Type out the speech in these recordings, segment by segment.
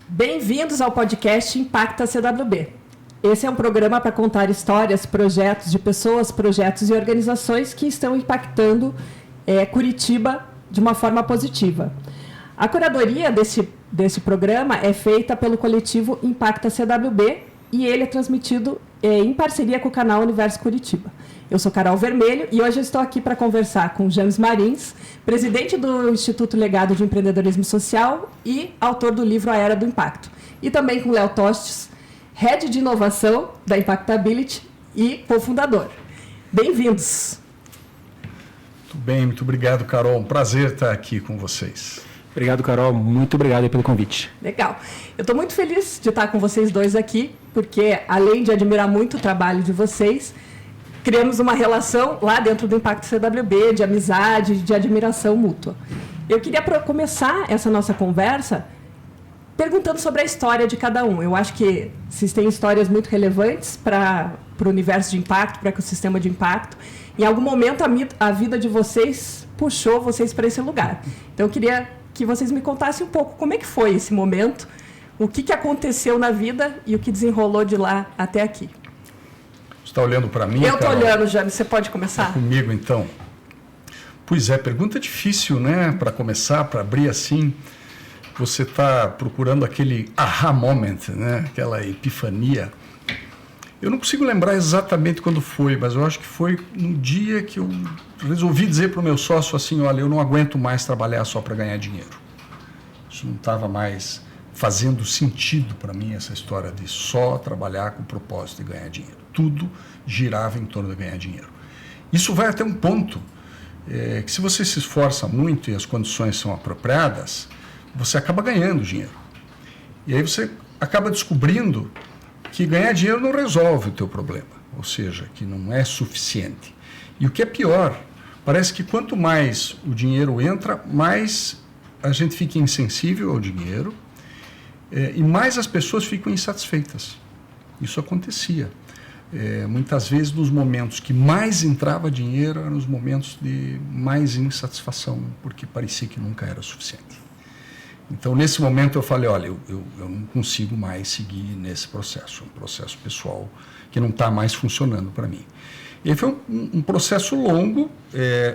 Bem-vindos ao podcast Impacta CWB. Esse é um programa para contar histórias, projetos de pessoas, projetos e organizações que estão impactando Curitiba de uma forma positiva. A curadoria desse programa é feita pelo coletivo Impacta CWB e ele é transmitido em parceria com o canal Universo Curitiba. Eu sou Carol Vermelho e hoje eu estou aqui para conversar com James Marins, presidente do Instituto Legado de Empreendedorismo Social e autor do livro A Era do Impacto. E também com Léo Tostes, Head de Inovação da Impactability e cofundador. Bem-vindos. Muito bem, muito obrigado, Carol. Um prazer estar aqui com vocês. Obrigado, Carol. Muito obrigado pelo convite. Legal. Eu estou muito feliz de estar com vocês dois aqui, porque além de admirar muito o trabalho de vocês, criamos uma relação lá dentro do Impacto CWB, de amizade, de admiração mútua. Eu queria começar essa nossa conversa perguntando sobre a história de cada um. Eu acho que vocês têm histórias muito relevantes para o universo de impacto, para o ecossistema de impacto. Em algum momento, a vida de vocês puxou vocês para esse lugar. Então, eu queria que vocês me contassem um pouco como é que foi esse momento, o que aconteceu na vida e o que desenrolou de lá até aqui. Você está olhando para mim, Eu estou olhando, James. Você pode começar? Tá comigo, então. Pois é, pergunta difícil, né? Para começar, para abrir assim. Você está procurando aquele aha moment, né? Aquela epifania. Eu não consigo lembrar exatamente quando foi, mas eu acho que foi no dia que eu resolvi dizer para o meu sócio assim, olha, eu não aguento mais trabalhar só para ganhar dinheiro. Isso não estava mais fazendo sentido para mim, essa história de só trabalhar com o propósito de ganhar dinheiro. Tudo girava em torno de ganhar dinheiro. Isso vai até um ponto que se você se esforça muito e as condições são apropriadas, você acaba ganhando dinheiro. E aí você acaba descobrindo que ganhar dinheiro não resolve o teu problema, ou seja, que não é suficiente. E o que é pior, parece que quanto mais o dinheiro entra, mais a gente fica insensível ao dinheiro e mais as pessoas ficam insatisfeitas. Isso acontecia. Muitas vezes nos momentos que mais entrava dinheiro eram os momentos de mais insatisfação, porque parecia que nunca era suficiente. Então, nesse momento, eu falei, olha, eu não consigo mais seguir nesse processo, um processo pessoal que não está mais funcionando para mim. E aí foi um processo longo,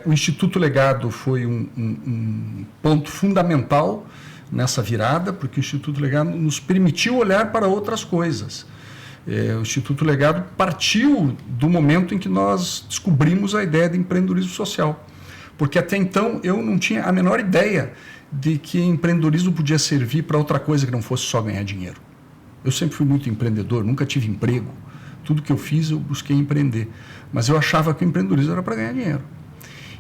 o Instituto Legado foi um ponto fundamental nessa virada, porque o Instituto Legado nos permitiu olhar para outras coisas. O Instituto Legado partiu do momento em que nós descobrimos a ideia de empreendedorismo social, porque até então eu não tinha a menor ideia de que empreendedorismo podia servir para outra coisa que não fosse só ganhar dinheiro. Eu sempre fui muito empreendedor, nunca tive emprego. Tudo que eu fiz, eu busquei empreender. Mas eu achava que o empreendedorismo era para ganhar dinheiro.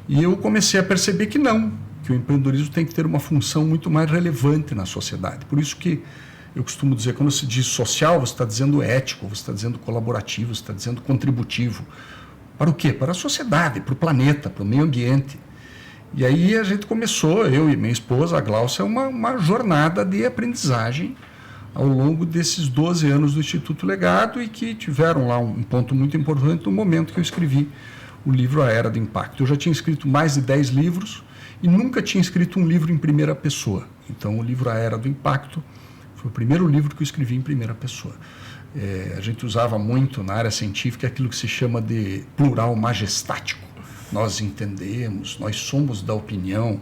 E eu comecei a perceber que não, que o empreendedorismo tem que ter uma função muito mais relevante na sociedade. Por isso que eu costumo dizer, quando se diz social, você está dizendo ético, você está dizendo colaborativo, você está dizendo contributivo. Para o quê? Para a sociedade, para o planeta, para o meio ambiente. E aí a gente começou, eu e minha esposa, a Glaucia, uma jornada de aprendizagem ao longo desses 12 anos do Instituto Legado e que tiveram lá um ponto muito importante no momento que eu escrevi o livro A Era do Impacto. Eu já tinha escrito mais de 10 livros e nunca tinha escrito um livro em primeira pessoa. Então o livro A Era do Impacto foi o primeiro livro que eu escrevi em primeira pessoa. A gente usava muito na área científica aquilo que se chama de plural majestático. Nós entendemos, nós somos da opinião.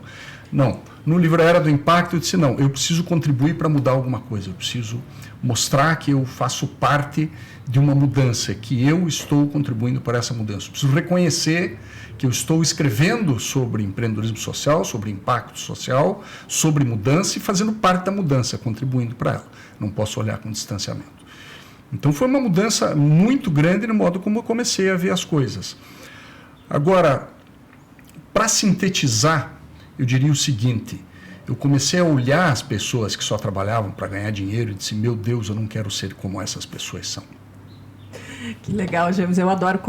Não, no livro A Era do Impacto eu disse, não, eu preciso contribuir para mudar alguma coisa, eu preciso mostrar que eu faço parte de uma mudança, que eu estou contribuindo para essa mudança. Eu preciso reconhecer que eu estou escrevendo sobre empreendedorismo social, sobre impacto social, sobre mudança e fazendo parte da mudança, contribuindo para ela. Não posso olhar com distanciamento. Então foi uma mudança muito grande no modo como eu comecei a ver as coisas. Agora, para sintetizar, eu diria o seguinte, eu comecei a olhar as pessoas que só trabalhavam para ganhar dinheiro e disse, meu Deus, eu não quero ser como essas pessoas são. Que legal, James. Eu adoro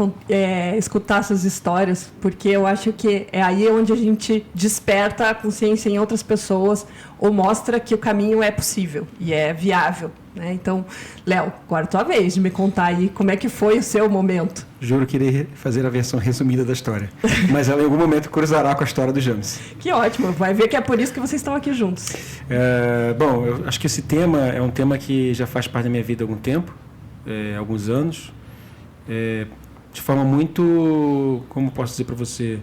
escutar essas histórias, porque eu acho que é aí onde a gente desperta a consciência em outras pessoas ou mostra que o caminho é possível e é viável, né? Então, Léo, agora é a tua vez de me contar aí como é que foi o seu momento. Juro que irei fazer a versão resumida da história. Mas ela em algum momento cruzará com a história do James. Que ótimo, vai ver que é por isso que vocês estão aqui juntos. Bom, eu acho que esse tema é um tema que já faz parte da minha vida há algum tempo, alguns anos. De forma muito, como posso dizer para você,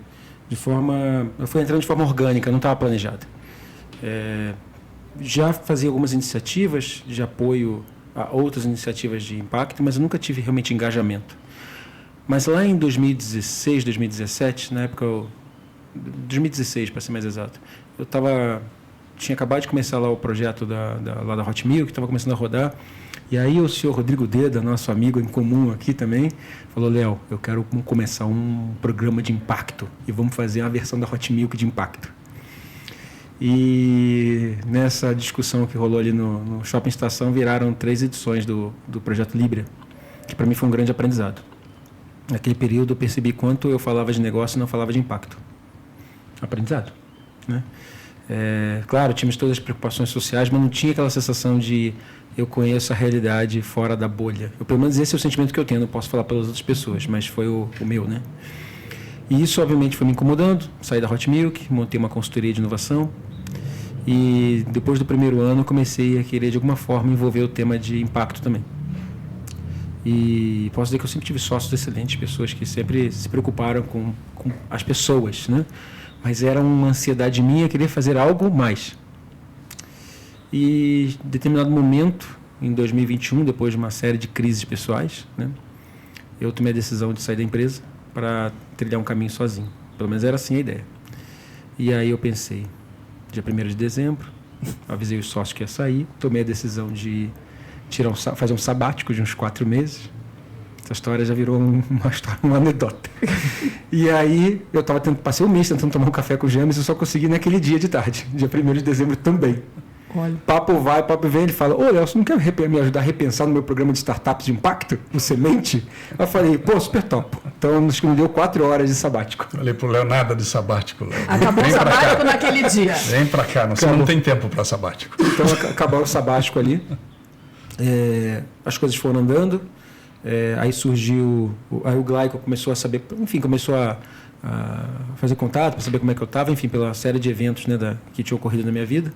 eu fui entrando de forma orgânica, não estava planejado. Já fazia algumas iniciativas de apoio a outras iniciativas de impacto, mas eu nunca tive realmente engajamento. Mas lá em 2016, 2017, na época, 2016 para ser mais exato, tinha acabado de começar lá o projeto lá da Hot Milk, que estava começando a rodar, e aí o senhor Rodrigo Deda, nosso amigo em comum aqui também, falou: Léo, eu quero começar um programa de impacto e vamos fazer a versão da Hot Milk de impacto. E nessa discussão que rolou ali no Shopping Estação, viraram 3 edições do projeto Libra, que para mim foi um grande aprendizado. Naquele período eu percebi quanto eu falava de negócio e não falava de impacto. Aprendizado, né? Claro, tínhamos todas as preocupações sociais, mas não tinha aquela sensação de eu conheço a realidade fora da bolha. Pelo menos esse é o sentimento que eu tenho, não posso falar pelas outras pessoas, mas foi o meu, né? E isso obviamente foi me incomodando. Saí da Hot Milk, montei uma consultoria de inovação e depois do primeiro ano comecei a querer de alguma forma envolver o tema de impacto também. E posso dizer que eu sempre tive sócios excelentes, pessoas que sempre se preocuparam com as pessoas, né? Mas era uma ansiedade minha querer fazer algo mais. E em determinado momento, em 2021, depois de uma série de crises pessoais, né, eu tomei a decisão de sair da empresa para trilhar um caminho sozinho. Pelo menos era assim a ideia. E aí eu pensei, dia 1º de dezembro, avisei os sócios que ia sair, tomei a decisão de fazer um sabático de uns 4 meses. Essa história já virou uma anedota. E aí eu passei um mês tentando tomar um café com o James e só consegui naquele dia de tarde, dia 1º de dezembro também. Olha. Papo vai, papo vem, ele fala: ô Léo, você não quer me ajudar a repensar no meu programa de startups de impacto, o Semente? Eu falei: pô, super top. Então acho que me deu 4 horas de sabático. Falei pro Léo: nada de sabático, Léo. Acabou o sabático naquele dia. Vem pra cá, não tem tempo para sabático. Então acabou o sabático ali. As coisas foram andando. Aí surgiu, aí o Glaico começou a saber, enfim, começou a fazer contato para saber como é que eu estava, enfim, pela série de eventos, né, que tinha ocorrido na minha vida.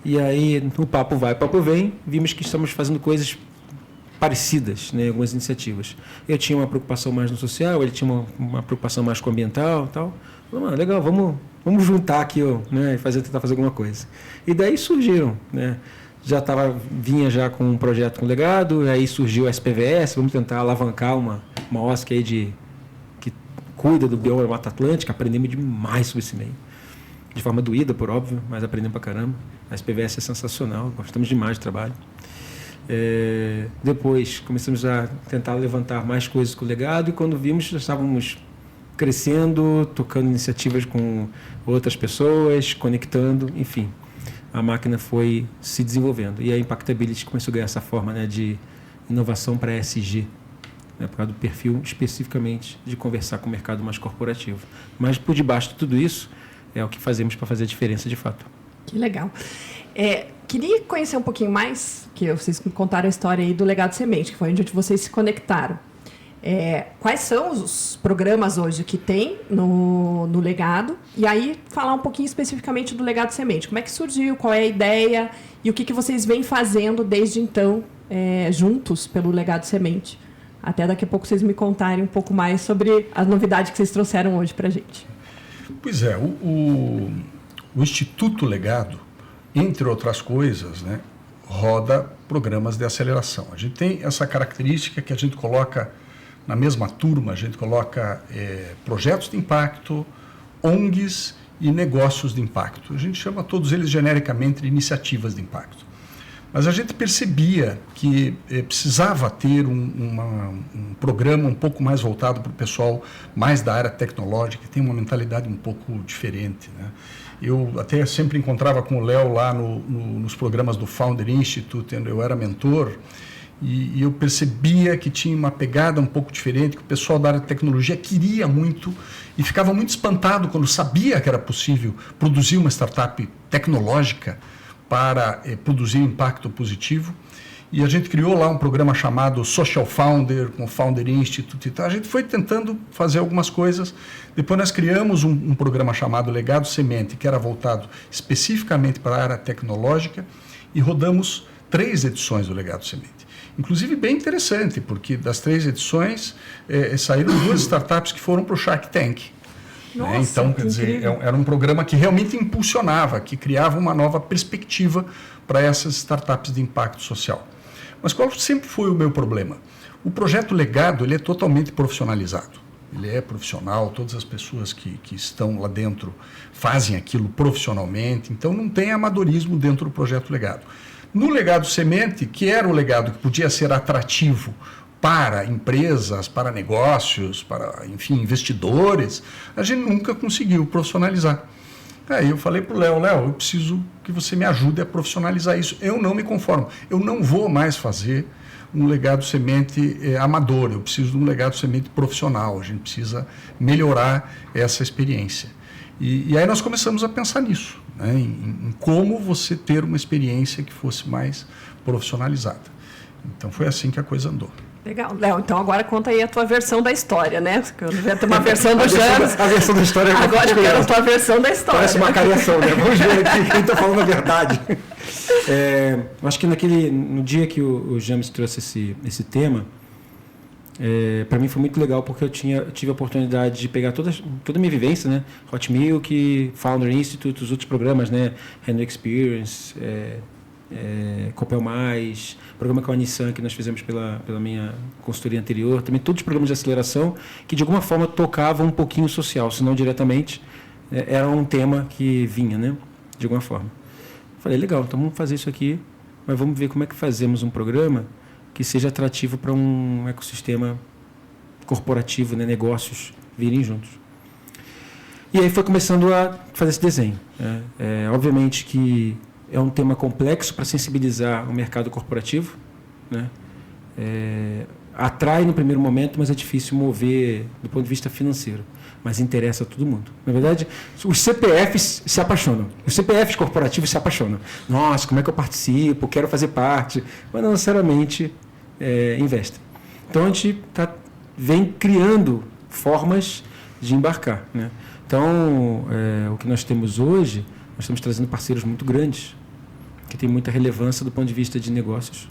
E aí, no papo vai, papo vem, vimos que estamos fazendo coisas parecidas, né, algumas iniciativas. Eu tinha uma preocupação mais no social, ele tinha uma preocupação mais com o ambiental e tal. Falei: legal, vamos juntar aqui, né, e tentar fazer alguma coisa. E daí surgiram, né? Vinha já com um projeto com legado, aí surgiu a SPVS, vamos tentar alavancar uma OSC aí que cuida do bioma da Mata Atlântica. Aprendemos demais sobre esse meio. De forma doída, por óbvio, mas aprendemos pra caramba. A SPVS é sensacional, gostamos demais do trabalho. Depois começamos a tentar levantar mais coisas com o legado e quando vimos, já estávamos crescendo, tocando iniciativas com outras pessoas, conectando, enfim. A máquina foi se desenvolvendo. E a Impactability começou a ganhar essa forma, né, de inovação para ESG, né, por causa do perfil especificamente de conversar com o mercado mais corporativo. Mas por debaixo de tudo isso é o que fazemos para fazer a diferença de fato. Que legal. Queria conhecer um pouquinho mais, que vocês me contaram a história aí do Legado Semente, que foi onde vocês se conectaram. Quais são os programas hoje que tem no Legado? E aí, falar um pouquinho especificamente do Legado Semente. Como é que surgiu? Qual é a ideia? E o que vocês vêm fazendo desde então, juntos, pelo Legado Semente? Até daqui a pouco vocês me contarem um pouco mais sobre as novidades que vocês trouxeram hoje para a gente. Pois é, o Instituto Legado, entre outras coisas, né, roda programas de aceleração. A gente tem essa característica que a gente coloca na mesma turma, a gente coloca projetos de impacto, ONGs e negócios de impacto. A gente chama todos eles genericamente de iniciativas de impacto. Mas a gente percebia que precisava ter um programa um pouco mais voltado para o pessoal mais da área tecnológica, que tem uma mentalidade um pouco diferente, né? Eu até sempre encontrava com o Léo lá nos programas do Founder Institute, eu era mentor, e eu percebia que tinha uma pegada um pouco diferente, que o pessoal da área de tecnologia queria muito e ficava muito espantado quando sabia que era possível produzir uma startup tecnológica para produzir impacto positivo. e a gente criou lá um programa chamado Social Founder, com o Founder Institute e tal. A gente foi tentando fazer algumas coisas. Depois nós criamos um programa chamado Legado Semente, que era voltado especificamente para a área tecnológica, e rodamos 3 edições do Legado Semente. Inclusive bem interessante, porque das 3 edições saíram 2 startups que foram para o Shark Tank. Nossa, né? Então, quer dizer, era um programa que realmente impulsionava, que criava uma nova perspectiva para essas startups de impacto social. Mas qual sempre foi o meu problema? O projeto Legado ele é totalmente profissionalizado. Ele é profissional, todas as pessoas que estão lá dentro fazem aquilo profissionalmente, então não tem amadorismo dentro do projeto Legado. No Legado Semente, que era o legado que podia ser atrativo para empresas, para negócios, para, enfim, investidores, a gente nunca conseguiu profissionalizar. Aí eu falei para o Léo, eu preciso que você me ajude a profissionalizar isso. Eu não me conformo, eu não vou mais fazer um legado semente amador, eu preciso de um legado semente profissional, a gente precisa melhorar essa experiência. E aí nós começamos a pensar nisso, né, em como você ter uma experiência que fosse mais profissionalizada. Então foi assim que a coisa andou. Legal. Léo, então agora conta aí a tua versão da história, né? Eu devia ter uma versão do James. A versão da história é agora eu quero a tua versão da história. Parece uma cariação, né? Vamos ver aqui quem está falando a verdade. Eu acho que no dia que o James trouxe esse tema, para mim foi muito legal, porque eu tive a oportunidade de pegar toda a minha vivência, né? Hot Milk, Founder Institute, os outros programas, né? Renault Experience, Copel Mais, programa com a Nissan que nós fizemos pela minha consultoria anterior, também todos os programas de aceleração que de alguma forma tocavam um pouquinho o social, se não diretamente, era um tema que vinha, né, de alguma forma. Falei, legal, então vamos fazer isso aqui, mas vamos ver como é que fazemos um programa que seja atrativo para um ecossistema corporativo, né, negócios virem juntos. E aí foi começando a fazer esse desenho. Obviamente que é um tema complexo para sensibilizar o mercado corporativo, né? Atrai no primeiro momento, mas é difícil mover do ponto de vista financeiro. Mas interessa a todo mundo. Na verdade, os CPFs se apaixonam. Os CPFs corporativos se apaixonam. Nossa, como é que eu participo? Quero fazer parte. Mas não necessariamente investem. Então, a gente vem criando formas de embarcar, né? Então, o que nós temos hoje, nós estamos trazendo parceiros muito grandes, que têm muita relevância do ponto de vista de negócios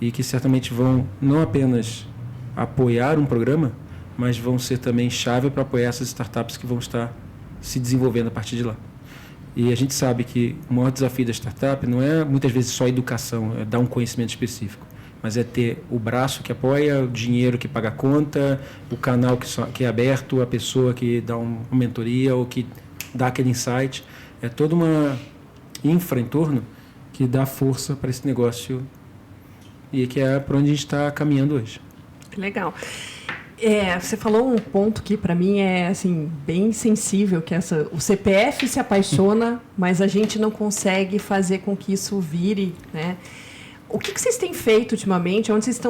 e que certamente vão não apenas apoiar um programa, mas vão ser também chave para apoiar essas startups que vão estar se desenvolvendo a partir de lá. E a gente sabe que o maior desafio da startup não é muitas vezes só educação, é dar um conhecimento específico, mas é ter o braço que apoia, o dinheiro que paga a conta, o canal que é aberto, a pessoa que dá uma mentoria ou que dá aquele insight. É toda uma infra em torno que dá força para esse negócio e que é para onde a gente está caminhando hoje. Legal. Você falou um ponto que para mim é assim, bem sensível, que o CPF se apaixona, mas a gente não consegue fazer com que isso vire, né? O que vocês têm feito ultimamente? Onde vocês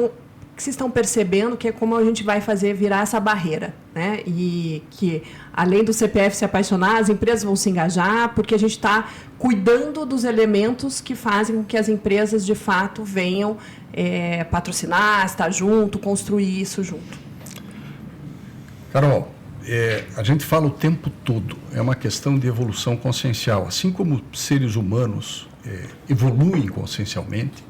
estão percebendo que é como a gente vai fazer virar essa barreira, né? E que, além do CPF se apaixonar, as empresas vão se engajar, porque a gente está cuidando dos elementos que fazem com que as empresas, de fato, venham patrocinar, estar junto, construir isso junto. Carol, a gente fala o tempo todo, é uma questão de evolução consciencial. Assim como seres humanos evoluem consciencialmente,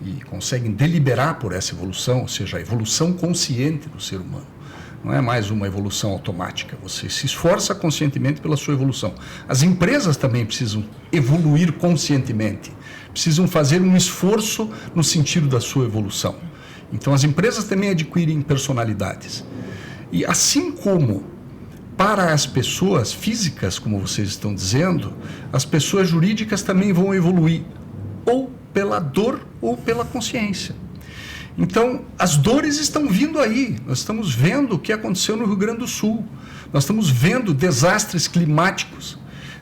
e conseguem deliberar por essa evolução, ou seja, a evolução consciente do ser humano. Não é mais uma evolução automática, você se esforça conscientemente pela sua evolução. As empresas também precisam evoluir conscientemente, precisam fazer um esforço no sentido da sua evolução. Então as empresas também adquirem personalidades. E assim como para as pessoas físicas, como vocês estão dizendo, as pessoas jurídicas também vão evoluir, ou pela dor ou pela consciência. Então, as dores estão vindo aí. Nós estamos vendo o que aconteceu no Rio Grande do Sul. Nós estamos vendo desastres climáticos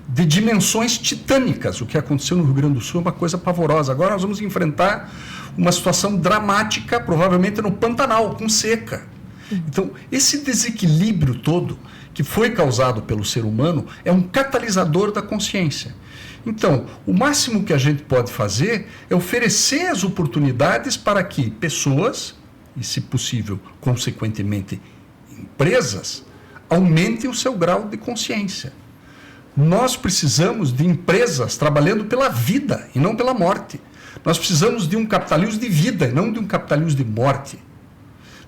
de dimensões titânicas. O que aconteceu no Rio Grande do Sul é uma coisa pavorosa. Agora nós vamos enfrentar uma situação dramática, provavelmente no Pantanal, com seca. Então, esse desequilíbrio todo que foi causado pelo ser humano é um catalisador da consciência. Então, o máximo que a gente pode fazer é oferecer as oportunidades para que pessoas, e se possível, consequentemente, empresas, aumentem o seu grau de consciência. Nós precisamos de empresas trabalhando pela vida e não pela morte. Nós precisamos de um capitalismo de vida e não de um capitalismo de morte.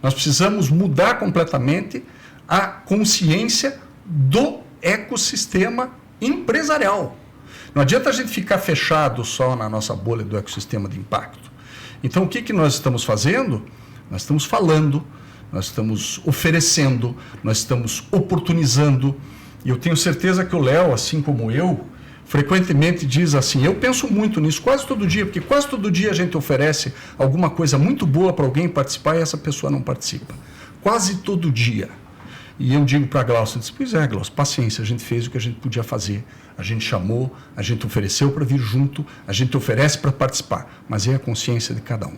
Nós precisamos mudar completamente a consciência do ecossistema empresarial. Não adianta a gente ficar fechado só na nossa bolha do ecossistema de impacto. Então, o que nós estamos fazendo? Nós estamos falando, nós estamos oferecendo, nós estamos oportunizando. E eu tenho certeza que o Léo, assim como eu, frequentemente diz assim, eu penso muito nisso quase todo dia, porque quase todo dia a gente oferece alguma coisa muito boa para alguém participar e essa pessoa não participa. Quase todo dia. E eu digo para a Glaucia, pois é, Glaucia, paciência, a gente fez o que a gente podia fazer, a gente chamou, a gente ofereceu para vir junto, a gente oferece para participar, mas é a consciência de cada um.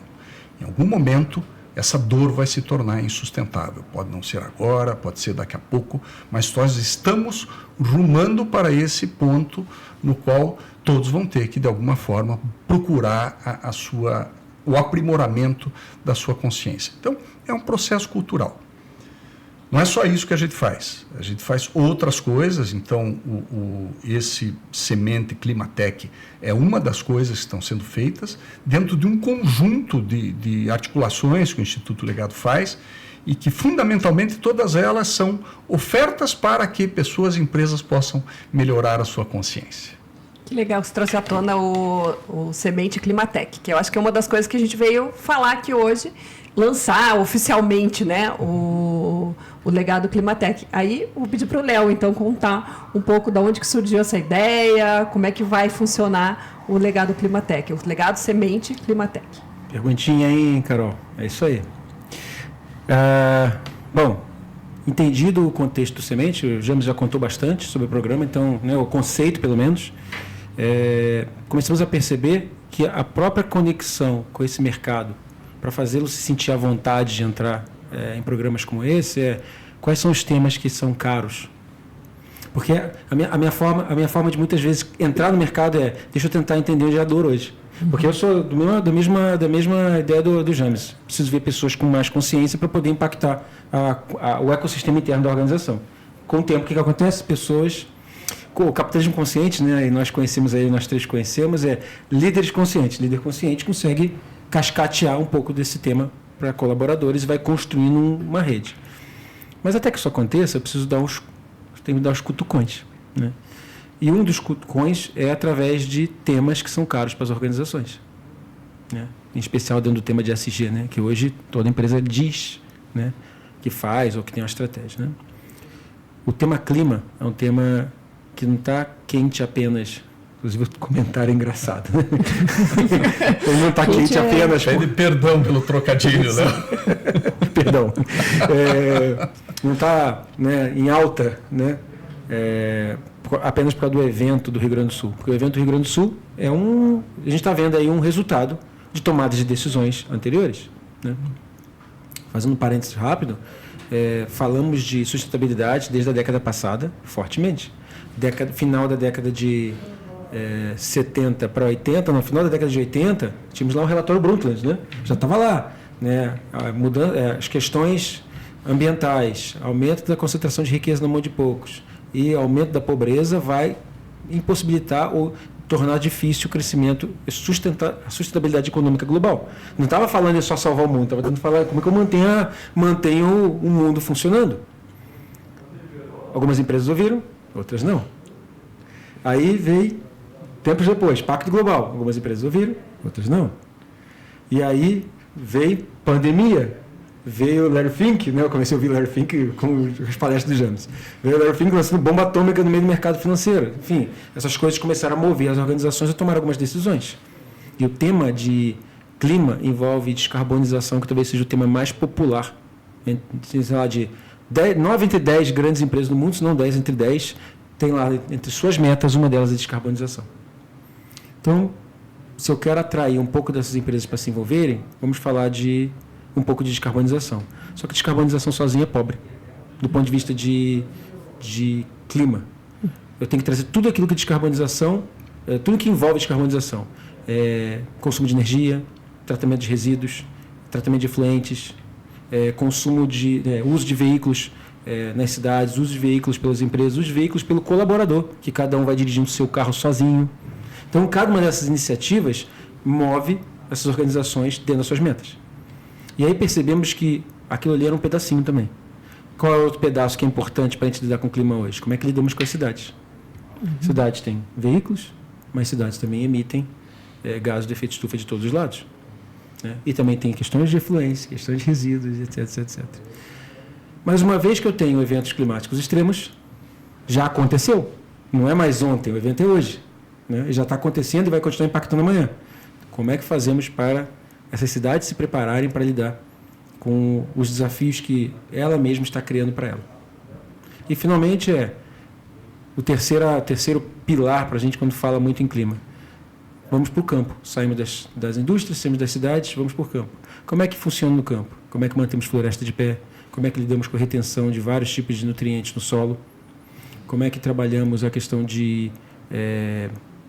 Em algum momento, essa dor vai se tornar insustentável. Pode não ser agora, pode ser daqui a pouco, mas nós estamos rumando para esse ponto no qual todos vão ter que, de alguma forma, procurar o aprimoramento da sua consciência. Então, é um processo cultural. Não é só isso que a gente faz outras coisas. Então, esse Semente Climatec é uma das coisas que estão sendo feitas dentro de um conjunto de articulações que o Instituto Legado faz e que, fundamentalmente, todas elas são ofertas para que pessoas e empresas possam melhorar a sua consciência. Que legal que você trouxe à tona o Semente Climatec, que eu acho que é uma das coisas que a gente veio falar aqui hoje, lançar oficialmente, né, o Legado Climatec. Aí eu vou pedir para o Léo, então, contar um pouco de onde que surgiu essa ideia, como é que vai funcionar o Legado Climatec, o Legado Semente Climatec. Perguntinha aí, Carol. É isso aí. Bom, entendido o contexto do Semente, o James já contou bastante sobre o programa, então, né, o conceito, pelo menos, começamos a perceber que a própria conexão com esse mercado, para fazê-lo se sentir à vontade de entrar em programas como esse, quais são os temas que são caros. Porque a minha forma de muitas vezes entrar no mercado deixa eu tentar entender onde é a dor hoje. Porque eu sou da mesma ideia do James. Preciso ver pessoas com mais consciência para poder impactar o ecossistema interno da organização. Com o tempo, o que acontece? Pessoas... O capitalismo consciente, né, e nós três conhecemos, líderes conscientes. Líder consciente consegue cascatear um pouco desse tema para colaboradores e vai construindo uma rede. Mas até que isso aconteça, eu preciso dar os cutucões, né? E um dos cutucões é através de temas que são caros para as organizações, né? Em especial dentro do tema de ESG, né? Que hoje toda empresa diz, né, que faz ou que tem uma estratégia, né? O tema clima é um tema que não está quente apenas. Inclusive, o comentário é engraçado. Ele não está quente apenas. Pede perdão pelo trocadilho, né? Perdão. Não está, né, em alta, né, apenas por causa do evento do Rio Grande do Sul. Porque o evento do Rio Grande do Sul a gente está vendo aí um resultado de tomadas de decisões anteriores, né? Fazendo um parênteses rápido, falamos de sustentabilidade desde a década passada, fortemente. Final da década de 70 para 80, no final da década de 80, tínhamos lá um relatório Brundtland, né? Já estava lá, né? As questões ambientais, aumento da concentração de riqueza na mão de poucos e aumento da pobreza vai impossibilitar ou tornar difícil o crescimento e a sustentabilidade econômica global. Não estava falando em só salvar o mundo, estava tentando falar como é que eu mantenho o mundo funcionando. Algumas empresas ouviram, outras não. Aí veio, tempos depois, Pacto Global. Algumas empresas ouviram, outras não. E aí veio pandemia. Veio o Larry Fink, né? Eu comecei a ouvir o Larry Fink com as palestras do James. Veio o Larry Fink lançando bomba atômica no meio do mercado financeiro. Enfim, essas coisas começaram a mover as organizações a tomar algumas decisões. E o tema de clima envolve descarbonização, que talvez seja o tema mais popular. Sei lá, de 9 entre 10 grandes empresas do mundo, se não 10 entre 10, tem lá entre suas metas, uma delas é descarbonização. Então, se eu quero atrair um pouco dessas empresas para se envolverem, vamos falar de um pouco de descarbonização. Só que descarbonização sozinha é pobre, do ponto de vista de clima. Eu tenho que trazer tudo aquilo que é descarbonização, tudo que envolve descarbonização. Consumo de energia, tratamento de resíduos, tratamento de efluentes, uso de veículos nas cidades, uso de veículos pelas empresas, uso de veículos pelo colaborador, que cada um vai dirigindo o seu carro sozinho. Então, cada uma dessas iniciativas move essas organizações dentro das suas metas. E aí percebemos que aquilo ali era um pedacinho também. Qual é o outro pedaço que é importante para a gente lidar com o clima hoje? Como é que lidamos com as cidades? Cidades têm veículos, mas cidades também emitem gases de efeito estufa de todos os lados. Né? E também tem questões de efluência, questões de resíduos, etc. Mas uma vez que eu tenho eventos climáticos extremos, já aconteceu. Não é mais ontem, o evento é hoje. Né? E já está acontecendo e vai continuar impactando amanhã. Como é que fazemos para essas cidades se prepararem para lidar com os desafios que ela mesma está criando para ela? E, finalmente, o terceiro pilar para a gente quando fala muito em clima. Vamos para o campo. Saímos das indústrias, saímos das cidades, vamos para o campo. Como é que funciona no campo? Como é que mantemos floresta de pé? Como é que lidamos com a retenção de vários tipos de nutrientes no solo? Como é que trabalhamos a questão de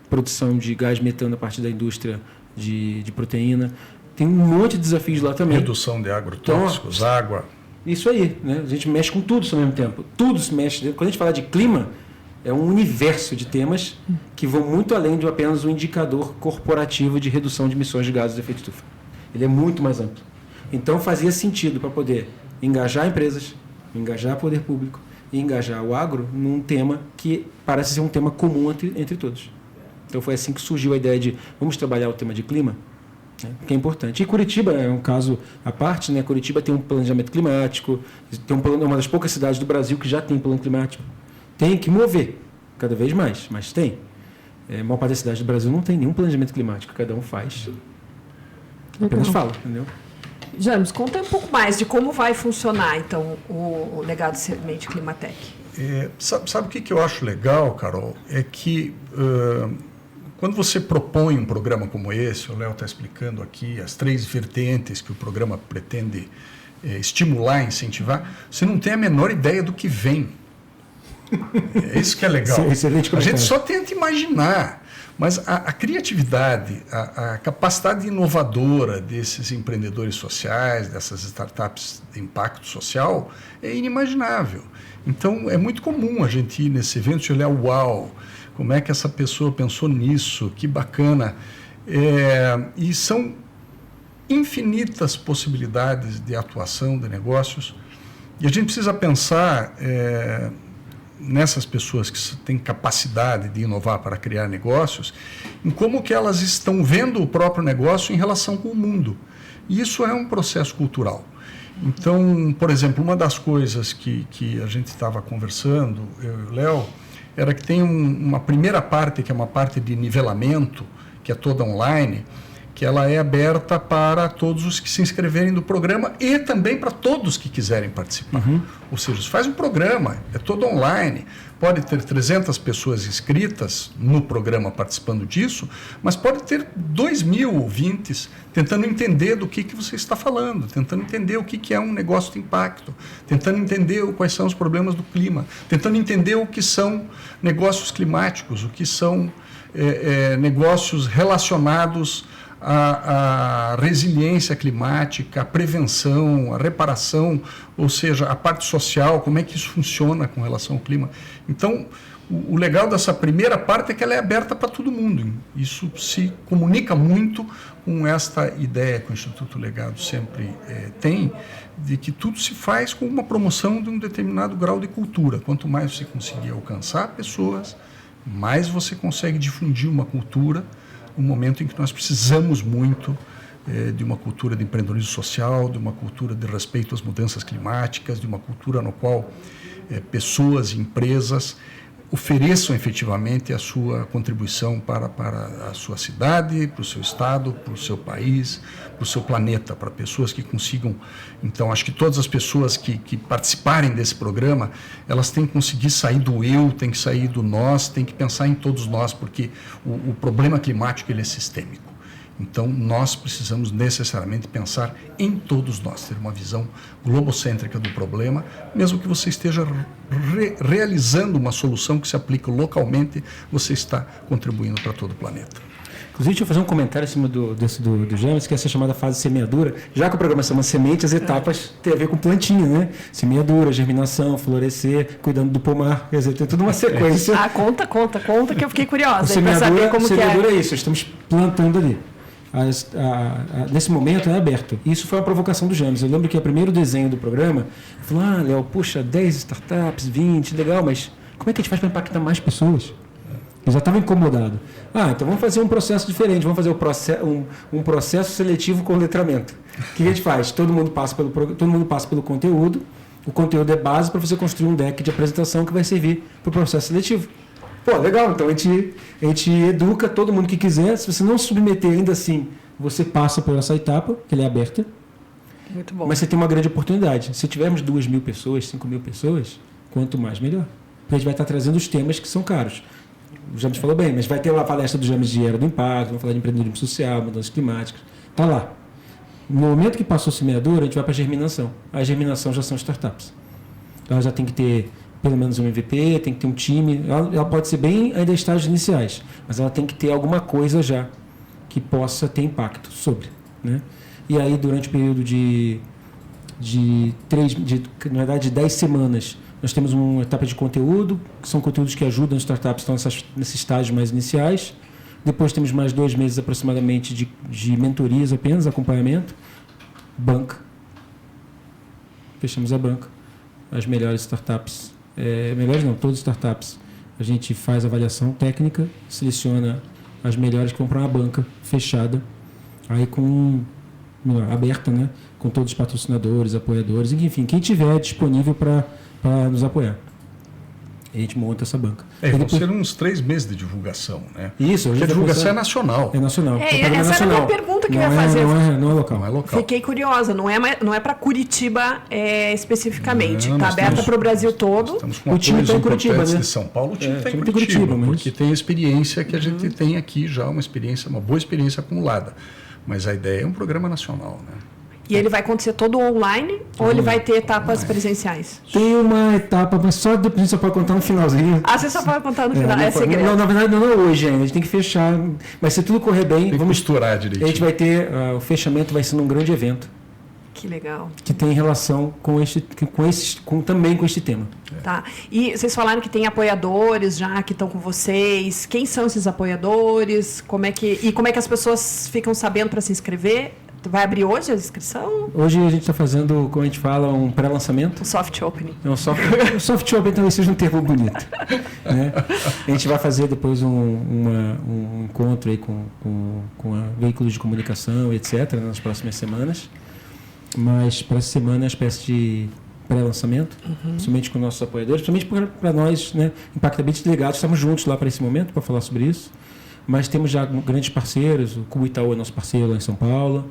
produção de gás metano a partir da indústria de proteína? Tem um monte de desafios lá também. Redução de agrotóxicos, então, água. Isso aí, né? A gente mexe com tudo isso ao mesmo tempo. Tudo se mexe. Quando a gente fala de clima, é um universo de temas que vão muito além de apenas um indicador corporativo de redução de emissões de gases de efeito estufa. Ele é muito mais amplo. Então fazia sentido para poder engajar empresas, engajar o poder público e engajar o agro num tema que parece ser um tema comum entre todos. Então foi assim que surgiu a ideia de vamos trabalhar o tema de clima, né, que é importante. E Curitiba é um caso à parte, né? Curitiba tem um planejamento climático, tem é uma das poucas cidades do Brasil que já tem plano climático. Tem que mover cada vez mais, mas tem. A maior parte das cidades do Brasil não tem nenhum planejamento climático, cada um faz. Apenas fala, entendeu? James, conta um pouco mais de como vai funcionar, então, o legado Semente Climatec. Sabe o que eu acho legal, Carol? É que quando você propõe um programa como esse, o Léo está explicando aqui as 3 vertentes que o programa pretende estimular, incentivar, você não tem a menor ideia do que vem. É isso que é legal. Excelente comentário. A gente só tenta imaginar, mas a criatividade, a capacidade inovadora desses empreendedores sociais, dessas startups de impacto social, é inimaginável. Então, é muito comum a gente ir nesse evento e olhar, uau, como é que essa pessoa pensou nisso, que bacana. E são infinitas possibilidades de atuação, de negócios, e a gente precisa pensar nessas pessoas que têm capacidade de inovar para criar negócios, em como que elas estão vendo o próprio negócio em relação com o mundo. E isso é um processo cultural. Então, por exemplo, uma das coisas que a gente estava conversando, eu e o Léo, era que tem uma primeira parte, que é uma parte de nivelamento, que é toda online, que ela é aberta para todos os que se inscreverem no programa e também para todos que quiserem participar. Ou seja, você faz um programa, é todo online, pode ter 300 pessoas inscritas no programa participando disso, mas pode ter 2.000 ouvintes tentando entender do que você está falando, tentando entender o que é um negócio de impacto, tentando entender quais são os problemas do clima, tentando entender o que são negócios climáticos, o que são negócios relacionados a resiliência climática, a prevenção, a reparação, ou seja, a parte social, como é que isso funciona com relação ao clima. Então, o legal dessa primeira parte é que ela é aberta para todo mundo. Isso se comunica muito com esta ideia que o Instituto Legado sempre tem, de que tudo se faz com uma promoção de um determinado grau de cultura. Quanto mais você conseguir alcançar pessoas, mais você consegue difundir uma cultura, um momento em que nós precisamos muito de uma cultura de empreendedorismo social, de uma cultura de respeito às mudanças climáticas, de uma cultura no qual pessoas e empresas ofereçam efetivamente a sua contribuição para a sua cidade, para o seu estado, para o seu país, para o seu planeta, para pessoas que consigam. Então, acho que todas as pessoas que participarem desse programa, elas têm que conseguir sair do eu, têm que sair do nós, têm que pensar em todos nós, porque o problema climático ele é sistêmico. Então, nós precisamos necessariamente pensar em todos nós, ter uma visão globocêntrica do problema, mesmo que você esteja realizando uma solução que se aplica localmente, você está contribuindo para todo o planeta. Inclusive, deixa eu fazer um comentário em cima do James, que é essa chamada fase semeadura. Já que o programa chama semente, as etapas têm a ver com plantinha, né? Semeadura, germinação, florescer, cuidando do pomar, quer dizer, tem tudo uma sequência. Conta, que eu fiquei curiosa Para saber como que é. Semeadura é isso, estamos plantando ali. Nesse momento é aberto. Isso foi uma provocação do James. Eu lembro que o primeiro desenho do programa, ele falou, Léo, puxa, 10 startups, 20, legal, mas como é que a gente faz para impactar mais pessoas? Eu já estava incomodado. Então vamos fazer um processo diferente, vamos fazer um processo seletivo com letramento. O que a gente faz? Todo mundo passa pelo conteúdo, o conteúdo é base para você construir um deck de apresentação que vai servir para o processo seletivo. Pô, legal, então a gente educa todo mundo que quiser. Se você não submeter ainda assim, você passa por essa etapa, que ela é aberta. Muito bom. Mas você tem uma grande oportunidade. Se tivermos 2.000 pessoas, 5.000 pessoas, quanto mais, melhor. Porque a gente vai estar trazendo os temas que são caros. O James falou bem, mas vai ter lá a palestra do James de Era do Impacto, vamos falar de empreendedorismo social, mudanças climáticas. Está lá. No momento que passou a semeadura, a gente vai para a germinação. A germinação já são startups. Então, ela já tem que ter pelo menos um MVP, tem que ter um time. Ela pode ser bem ainda em estágios iniciais, mas ela tem que ter alguma coisa já que possa ter impacto sobre. Né? E aí, durante o período de 10 semanas, nós temos uma etapa de conteúdo, que são conteúdos que ajudam as startups que estão nesses estágios mais iniciais. Depois temos mais 2 meses aproximadamente de mentorias apenas, acompanhamento. Banca. Fechamos a banca. As melhores startups, melhores não, todas as startups, a gente faz avaliação técnica, seleciona as melhores que vão para uma banca fechada, aí aberta, né? Com todos os patrocinadores, apoiadores, enfim, quem tiver disponível para nos apoiar. A gente monta essa banca. Vão ser uns 3 meses de divulgação, né? Isso. Porque a divulgação é nacional. É nacional. Essa era a minha pergunta que eu ia fazer. Não é local. Não é local. Fiquei curiosa. Não é para Curitiba especificamente. Está aberta para o Brasil todo. Estamos com o time está em Curitiba, né? De São Paulo, o time está em Curitiba, porque tem a experiência que a gente tem aqui já, uma boa experiência acumulada. Mas a ideia é um programa nacional, né? E ele vai acontecer todo online ou ele vai ter etapas presenciais? Tem uma etapa, mas só depois você pode contar no finalzinho. Você só pode contar no final, é segredo. Não, na verdade não é hoje ainda, a gente tem que fechar. Mas se tudo correr bem, vamos misturar direitinho. A gente vai ter, o fechamento vai ser num grande evento. Que legal. Que tem relação também com este tema. Tá. E vocês falaram que tem apoiadores já que estão com vocês. Quem são esses apoiadores? Como é que as pessoas ficam sabendo para se inscrever? Vai abrir hoje a inscrição? Hoje a gente está fazendo, como a gente fala, um pré-lançamento. Um soft opening. O soft opening talvez seja um termo bonito. Né? A gente vai fazer depois um encontro aí com veículos de comunicação, etc., nas próximas semanas. Mas para essa semana é uma espécie de pré-lançamento, principalmente com nossos apoiadores, principalmente para nós, né, Impactability Delegados, estamos juntos lá para esse momento para falar sobre isso. Mas temos já grandes parceiros, o Cubo Itaú é nosso parceiro lá em São Paulo,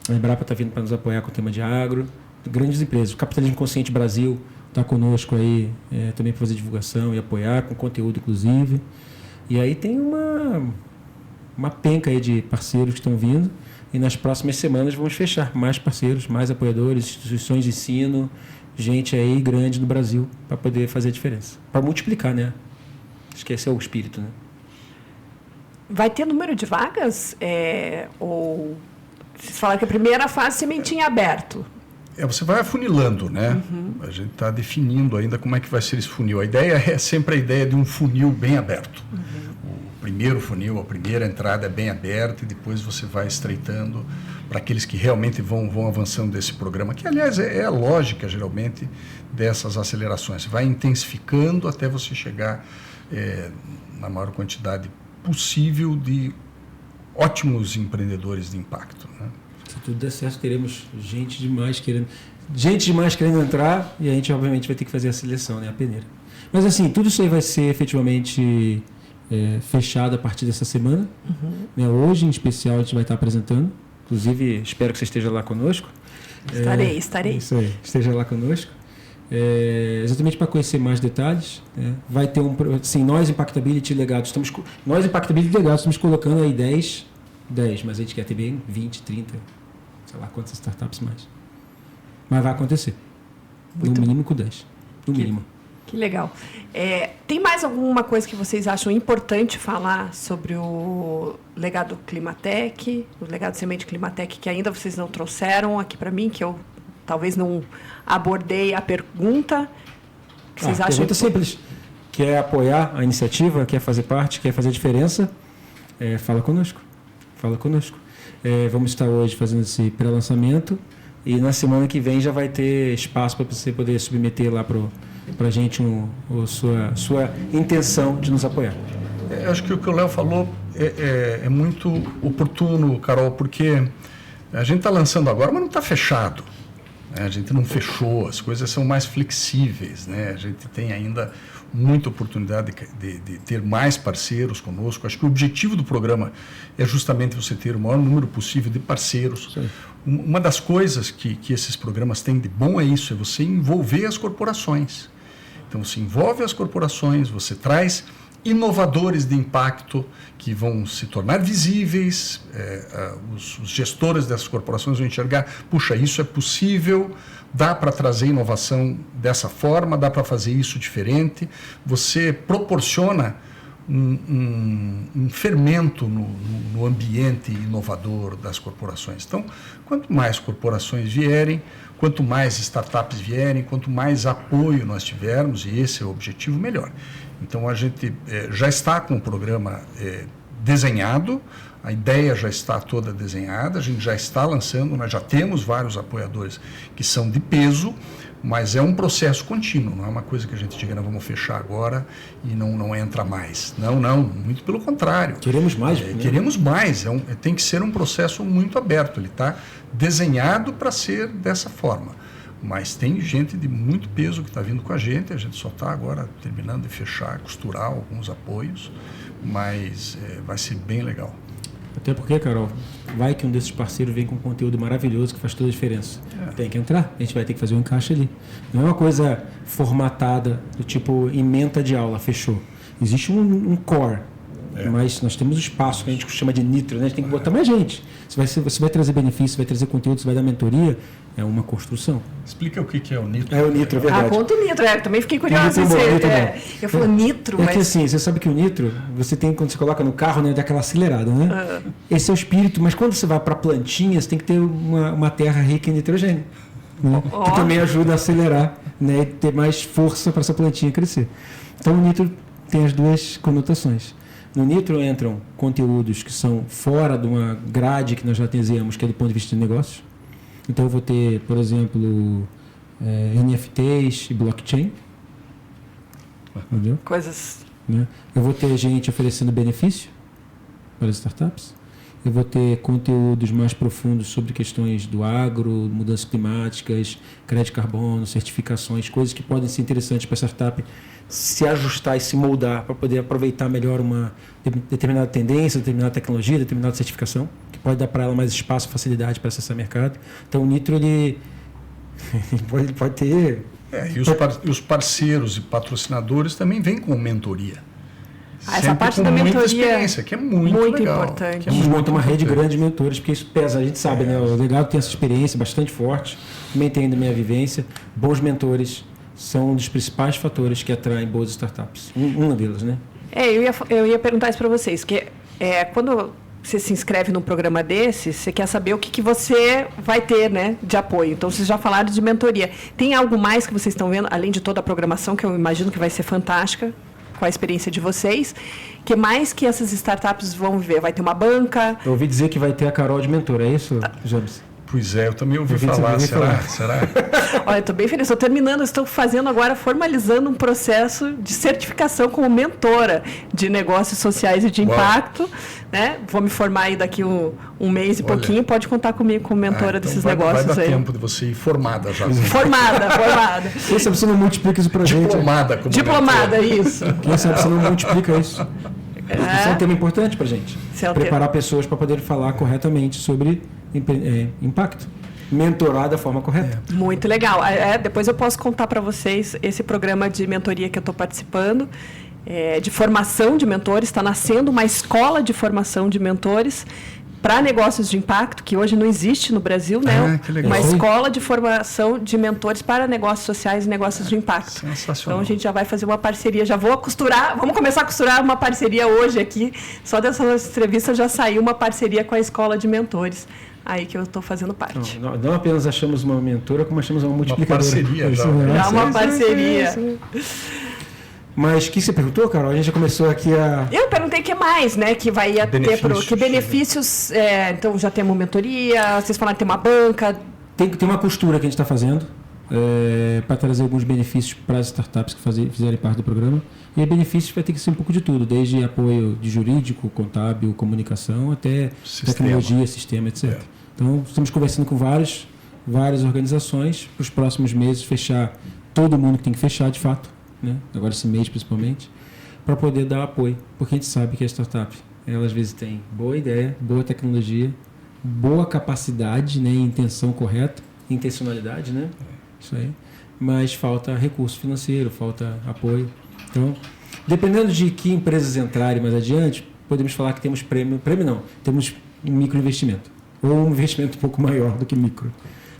a Embrapa está vindo para nos apoiar com o tema de agro, grandes empresas. O Capitalismo Consciente Brasil está conosco aí também para fazer divulgação e apoiar, com conteúdo inclusive. E aí tem uma penca aí de parceiros que estão vindo, e nas próximas semanas vamos fechar mais parceiros, mais apoiadores, instituições de ensino, gente aí grande no Brasil para poder fazer a diferença. Para multiplicar, né? Acho que esse é o espírito, né? Vai ter número de vagas? Ou vocês falaram que a primeira fase sementinha aberto? Você vai afunilando, né? A gente está definindo ainda como é que vai ser esse funil. A ideia é sempre a ideia de um funil bem aberto. O primeiro funil, a primeira entrada é bem aberta e depois você vai estreitando para aqueles que realmente vão avançando desse programa, que, aliás, é a lógica, geralmente, dessas acelerações. Você vai intensificando até você chegar na maior quantidade possível de ótimos empreendedores de impacto, né? Se tudo der certo, teremos gente demais querendo entrar, e a gente obviamente vai ter que fazer a seleção, né, a peneira. Mas assim, tudo isso aí vai ser efetivamente fechado a partir dessa semana. Né? Hoje, em especial, a gente vai estar apresentando. Inclusive, espero que você esteja lá conosco. Estarei. Isso aí, esteja lá conosco. Exatamente para conhecer mais detalhes, né? Vai ter nós Impactability Legados estamos colocando aí 10 10, mas a gente quer ter bem 20, 30, sei lá quantas startups mais. Mas vai acontecer. No mínimo com 10. No mínimo. Que legal. Tem mais alguma coisa que vocês acham importante falar sobre o legado Climatec, o legado Semente Climatec, que ainda vocês não trouxeram aqui para mim, que eu talvez não abordei a pergunta? Que vocês acham? Pergunta simples. Quer apoiar a iniciativa, quer fazer parte, quer fazer a diferença? Fala conosco. Fala conosco. Vamos estar hoje fazendo esse pré-lançamento e na semana que vem já vai ter espaço para você poder submeter lá para a gente sua intenção de nos apoiar. Eu acho que o que o Léo falou é muito oportuno, Carol, porque a gente está lançando agora, mas não está fechado. Né? A gente não fechou, as coisas são mais flexíveis. Né? A gente tem ainda muita oportunidade de ter mais parceiros conosco. Acho que o objetivo do programa é justamente você ter o maior número possível de parceiros. Sim. Uma das coisas que esses programas têm de bom é isso, é você envolver as corporações. Então, você envolve as corporações, você traz inovadores de impacto que vão se tornar visíveis, os gestores dessas corporações vão enxergar, puxa, isso é possível, dá para trazer inovação dessa forma, dá para fazer isso diferente. Você proporciona um fermento no ambiente inovador das corporações. Então, quanto mais corporações vierem, quanto mais startups vierem, quanto mais apoio nós tivermos, e esse é o objetivo, melhor. Então, a gente já está com o programa desenhado, a ideia já está toda desenhada, a gente já está lançando, nós já temos vários apoiadores que são de peso, mas é um processo contínuo, não é uma coisa que a gente diga, não, vamos fechar agora e não entra mais. Não, muito pelo contrário. Queremos mais. Queremos mais, tem que ser um processo muito aberto, ele está desenhado para ser dessa forma. Mas tem gente de muito peso que está vindo com a gente só está agora terminando de fechar, costurar alguns apoios, mas vai ser bem legal. Até porque, Carol, vai que um desses parceiros vem com um conteúdo maravilhoso que faz toda a diferença. Tem que entrar, a gente vai ter que fazer um encaixe ali. Não é uma coisa formatada, do tipo ementa de aula, fechou. Existe um core, mas nós temos o espaço que a gente chama de nitro, né? A gente tem que botar mais gente. Você vai trazer benefício, vai trazer conteúdo, você vai dar mentoria, é uma construção. Explica o que é o nitro. É o nitro, é verdade. Conta o nitro, também fiquei curiosa. Eu falo nitro, mas... que assim, você sabe que o nitro, você tem, quando você coloca no carro, né, dá aquela acelerada, né? Esse é o espírito, mas quando você vai para a plantinha, você tem que ter uma terra rica em nitrogênio, né? Que também ajuda a acelerar, né, e ter mais força para essa plantinha crescer. Então o nitro tem as duas conotações. No nitro entram conteúdos que são fora de uma grade que nós já desenhamos, que é do ponto de vista de negócios. Então eu vou ter, por exemplo, NFTs e blockchain. Entendeu? Coisas... Né? Eu vou ter gente oferecendo benefício para as startups. Eu vou ter conteúdos mais profundos sobre questões do agro, mudanças climáticas, crédito de carbono, certificações, coisas que podem ser interessantes para a startup se ajustar e se moldar para poder aproveitar melhor uma determinada tendência, determinada tecnologia, determinada certificação, que pode dar para ela mais espaço, facilidade para acessar o mercado. Então o Nitro ele pode ter... E os parceiros e patrocinadores também vêm com mentoria. Essa parte da mentoria experiência, que é muito legal, importante. A gente monta uma rede grande de mentores, porque isso pesa, a gente sabe, né? O legado tem essa experiência bastante forte, também tem da minha vivência. Bons mentores são um dos principais fatores que atraem boas startups. Uma delas, né? Eu ia perguntar isso para vocês, que quando você se inscreve num programa desse, você quer saber o que você vai ter, né, de apoio. Então, vocês já falaram de mentoria. Tem algo mais que vocês estão vendo, além de toda a programação, que eu imagino que vai ser fantástica, com a experiência de vocês, que mais que essas startups vão viver? Vai ter uma banca? Eu ouvi dizer que vai ter a Carol de mentora, é isso, James? Pois eu também ouvi falar. Será? Olha, estou bem feliz. Estou terminando, estou fazendo agora, formalizando um processo de certificação como mentora de negócios sociais e de impacto. Né? Vou me formar aí daqui um mês e pouquinho. Pode contar comigo como mentora desses negócios. Vai dar aí. tempo de você ir formada já. Formada. Quem sabe você não multiplica isso para a gente? Diplomada, isso. Quem sabe você não multiplica isso? Isso é um tema importante para a gente. Preparar pessoas para poderem falar corretamente sobre impacto. Mentorar da forma correta. Muito legal. Depois eu posso contar para vocês esse programa de mentoria que eu estou participando, de formação de mentores. Está nascendo uma escola de formação de mentores para negócios de impacto, que hoje não existe no Brasil, né? Que legal. Uma escola de formação de mentores para negócios sociais e negócios de impacto. Sensacional. Então, a gente já vai fazer uma parceria, vamos começar a costurar uma parceria hoje aqui. Só dessa nossa entrevista já saiu uma parceria com a escola de mentores, aí que eu estou fazendo parte. Não apenas achamos uma mentora, como achamos uma multiplicadora. Uma parceria já. Já uma parceria. Mas o que você perguntou, Carol? A gente já começou aqui a... Eu perguntei o que mais, né? Que vai ter que benefícios. Então, já temos mentoria, vocês falaram que tem uma banca. Tem uma costura que a gente está fazendo para trazer alguns benefícios para as startups que fizerem parte do programa. E benefícios vai ter que ser um pouco de tudo, desde apoio de jurídico, contábil, comunicação, até tecnologia, sistema, etc. Então, estamos conversando com várias organizações para os próximos meses fechar todo mundo que tem que fechar, de fato. Né? Agora esse mês principalmente, para poder dar apoio, porque a gente sabe que a startup, ela às vezes tem boa ideia, boa tecnologia, boa capacidade, né, intenção correta, intencionalidade, né? Isso aí, mas falta recurso financeiro, falta apoio. Então, dependendo de que empresas entrarem mais adiante, podemos falar que temos temos um microinvestimento, ou um investimento um pouco maior do que micro,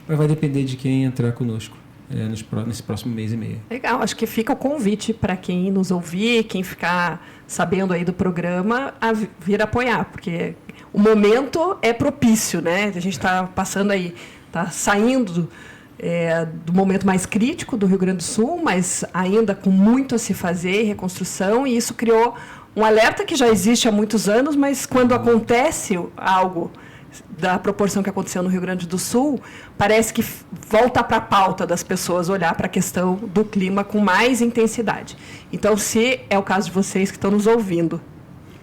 mas vai depender de quem entrar conosco. Nesse próximo mês e meio. Legal, acho que fica o convite para quem nos ouvir, quem ficar sabendo aí do programa, a vir apoiar, porque o momento é propício, né? A gente está passando aí, está saindo do momento mais crítico do Rio Grande do Sul, mas ainda com muito a se fazer, reconstrução, e isso criou um alerta que já existe há muitos anos, mas quando acontece algo da proporção que aconteceu no Rio Grande do Sul, parece que volta para a pauta das pessoas olhar para a questão do clima com mais intensidade. Então, se é o caso de vocês que estão nos ouvindo,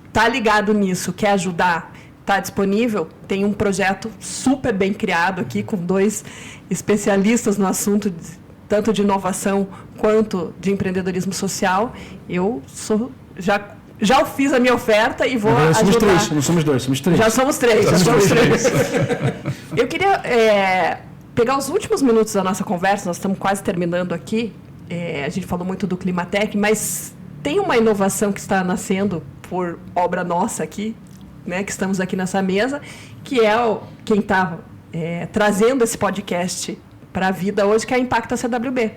está ligado nisso, quer ajudar, está disponível, tem um projeto super bem criado aqui, com 2 especialistas no assunto, tanto de inovação quanto de empreendedorismo social. Eu já fiz a minha oferta e vou ajudar. Somos 3, não somos 2, somos 3. Já somos 3. Eu queria pegar os últimos minutos da nossa conversa, nós estamos quase terminando aqui. A gente falou muito do Climatec, mas tem uma inovação que está nascendo por obra nossa aqui, né, que estamos aqui nessa mesa, que é quem está trazendo esse podcast para a vida hoje, que é a Impacta CWB.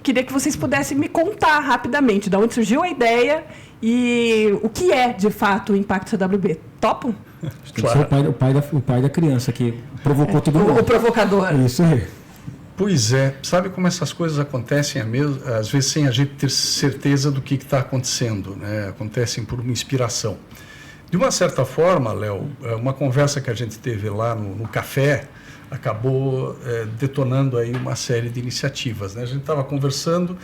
Queria que vocês pudessem me contar rapidamente de onde surgiu a ideia e o que é, de fato, o Impacto CWB. Topo? Claro. O pai da criança que provocou todo mundo. O provocador. Isso aí. Pois é. Sabe como essas coisas acontecem, às vezes, sem a gente ter certeza do que está acontecendo, né? Acontecem por uma inspiração. De uma certa forma, Léo, uma conversa que a gente teve lá no café acabou detonando aí uma série de iniciativas, né? A gente estava conversando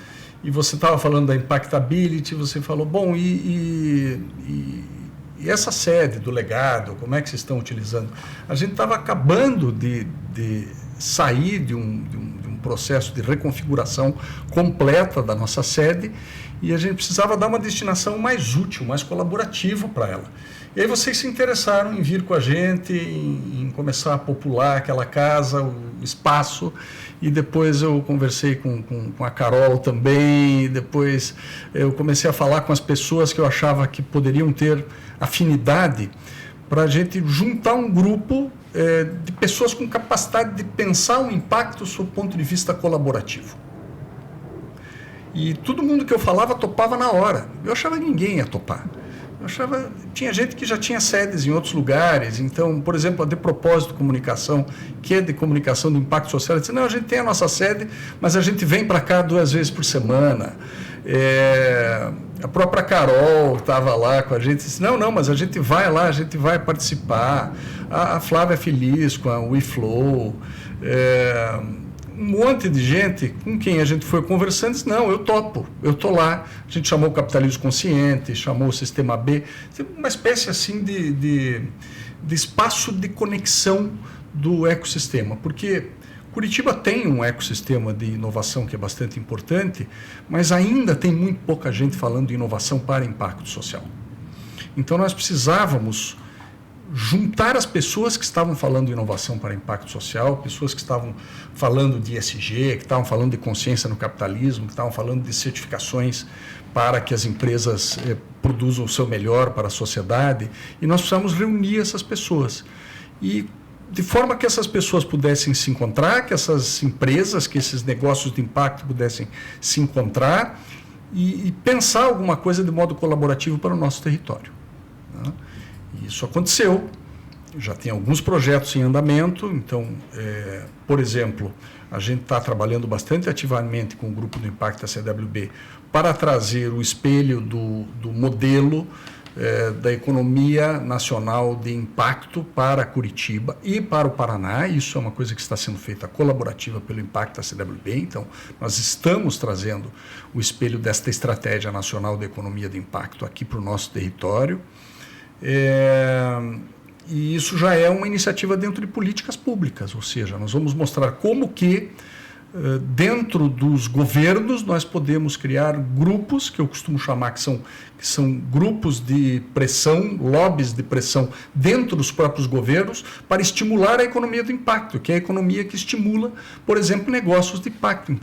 e você estava falando da Impactability, você falou, bom, e essa sede do legado, como é que vocês estão utilizando? A gente estava acabando de sair de um processo de reconfiguração completa da nossa sede e a gente precisava dar uma destinação mais útil, mais colaborativa para ela. E aí vocês se interessaram em vir com a gente, em começar a popular aquela casa, o espaço, e depois eu conversei com a Carol também, e depois eu comecei a falar com as pessoas que eu achava que poderiam ter afinidade para a gente juntar um grupo de pessoas com capacidade de pensar o impacto sob o ponto de vista colaborativo. E todo mundo que eu falava topava na hora. Eu achava que ninguém ia topar. Tinha gente que já tinha sedes em outros lugares, então, por exemplo, a De Propósito Comunicação, que é de comunicação de impacto social, disse, não, a gente tem a nossa sede, mas a gente vem para cá 2 vezes por semana. A própria Carol estava lá com a gente, disse, não, mas a gente vai lá, a gente vai participar. A Flávia Feliz com a WeFlow, um monte de gente com quem a gente foi conversando, disse, não, eu topo, eu estou lá. A gente chamou o Capitalismo Consciente, chamou o Sistema B, uma espécie assim de espaço de conexão do ecossistema, porque Curitiba tem um ecossistema de inovação que é bastante importante, mas ainda tem muito pouca gente falando de inovação para impacto social. Então nós precisávamos juntar as pessoas que estavam falando de inovação para impacto social, pessoas que estavam falando de ESG, que estavam falando de consciência no capitalismo, que estavam falando de certificações para que as empresas produzam o seu melhor para a sociedade, e nós precisamos reunir essas pessoas. e de forma que essas pessoas pudessem se encontrar, que essas empresas, que esses negócios de impacto pudessem se encontrar e pensar alguma coisa de modo colaborativo para o nosso território. Né? E isso aconteceu, já tem alguns projetos em andamento, então, por exemplo, a gente está trabalhando bastante ativamente com o grupo do Impacto da CWB para trazer o espelho do modelo da economia nacional de impacto para Curitiba e para o Paraná. Isso é uma coisa que está sendo feita colaborativa pelo Impacto da CWB. Então, nós estamos trazendo o espelho desta estratégia nacional de economia de impacto aqui para o nosso território. E isso já é uma iniciativa dentro de políticas públicas, ou seja, nós vamos mostrar como que dentro dos governos nós podemos criar grupos, que eu costumo chamar que são grupos de pressão, lobbies de pressão dentro dos próprios governos para estimular a economia do impacto, que é a economia que estimula, por exemplo, negócios de impacto,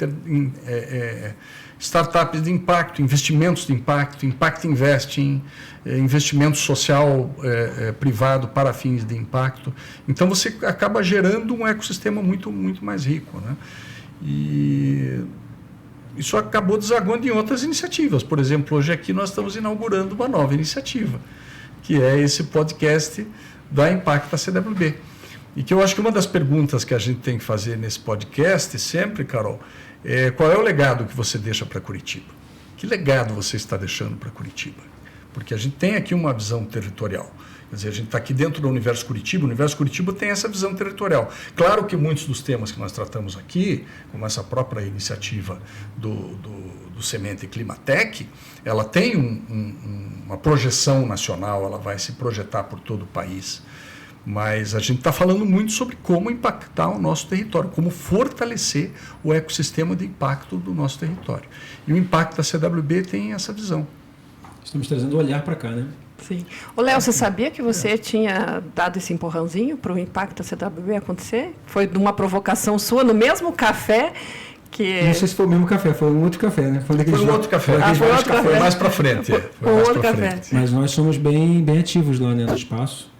startups de impacto, investimentos de impacto, impact investing, investimento social privado para fins de impacto. Então você acaba gerando um ecossistema muito, muito mais rico, né? E isso acabou desaguando em outras iniciativas. Por exemplo, hoje aqui nós estamos inaugurando uma nova iniciativa, que é esse podcast da Impacto da CWB. E que eu acho que uma das perguntas que a gente tem que fazer nesse podcast sempre, Carol, é qual é o legado que você deixa para Curitiba? Que legado você está deixando para Curitiba? Porque a gente tem aqui uma visão territorial. Quer dizer, a gente está aqui dentro do Universo Curitiba, o Universo Curitiba tem essa visão territorial. Claro que muitos dos temas que nós tratamos aqui, como essa própria iniciativa do Semente Climatec, ela tem uma projeção nacional, ela vai se projetar por todo o país. Mas a gente está falando muito sobre como impactar o nosso território, como fortalecer o ecossistema de impacto do nosso território. E o Impacto da CWB tem essa visão. Estamos trazendo o olhar para cá, né? Sim. Ô, Léo, você sabia que você tinha dado esse empurrãozinho para o Impacto da CWB acontecer? Foi de uma provocação sua, no mesmo café que... Não sei se foi o mesmo café, foi um outro café, né? Foi um outro café. Foi mais para frente. Foi um outro café. Mas nós somos bem ativos lá, né, no espaço.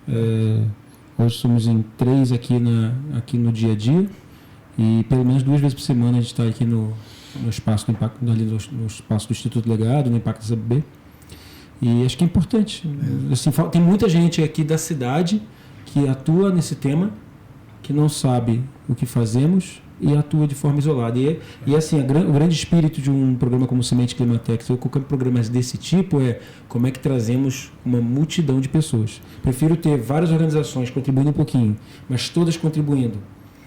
Hoje somos em 3 aqui no dia a dia e pelo menos 2 vezes por semana a gente está aqui no espaço do Impacto, ali no espaço do Instituto Legado, no Impacto da CWB. E acho que é importante. Assim, tem muita gente aqui da cidade que atua nesse tema, que não sabe o que fazemos e atua de forma isolada. E assim, o grande espírito de um programa como Semente Climatec, ou qualquer programa desse tipo, é como é que trazemos uma multidão de pessoas. Prefiro ter várias organizações contribuindo um pouquinho, mas todas contribuindo.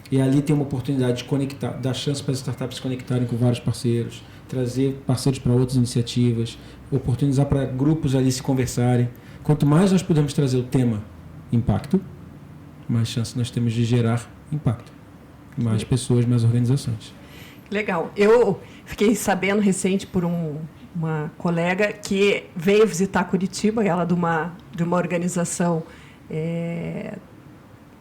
E ali tem uma oportunidade de conectar, dar chance para as startups se conectarem com vários parceiros, trazer parceiros para outras iniciativas, oportunizar para grupos ali se conversarem. Quanto mais nós pudermos trazer o tema impacto, mais chance nós temos de gerar impacto. Mais pessoas, mais organizações. Legal. Eu fiquei sabendo recente por uma colega que veio visitar Curitiba, ela de uma organização,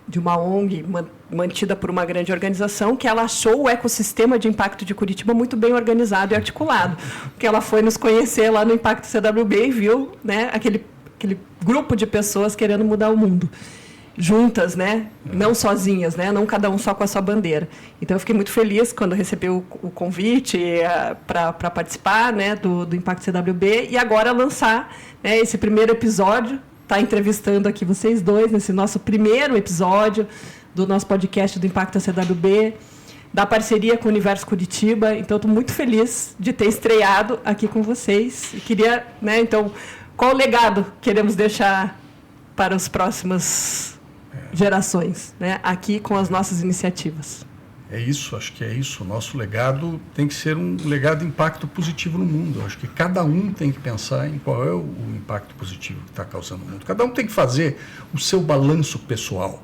de uma ONG mantida por uma grande organização, que ela achou o ecossistema de impacto de Curitiba muito bem organizado e articulado. Porque ela foi nos conhecer lá no Impacto CWB e viu, né, aquele grupo de pessoas querendo mudar o mundo. Juntas, né? Não sozinhas, né? Não cada um só com a sua bandeira. Então, eu fiquei muito feliz quando recebi o convite para participar, né, do Impacto CWB e agora lançar, né, esse primeiro episódio, tá entrevistando aqui vocês dois nesse nosso primeiro episódio do nosso podcast do Impacto CWB, da parceria com o Universo Curitiba. Então, estou muito feliz de ter estreado aqui com vocês. E queria, né, então, qual legado queremos deixar para as próximas gerações, né, aqui com as nossas iniciativas? É isso, acho que é isso. O nosso legado tem que ser um legado de impacto positivo no mundo. Acho que cada um tem que pensar em qual é o impacto positivo que está causando no mundo. Cada um tem que fazer o seu balanço pessoal.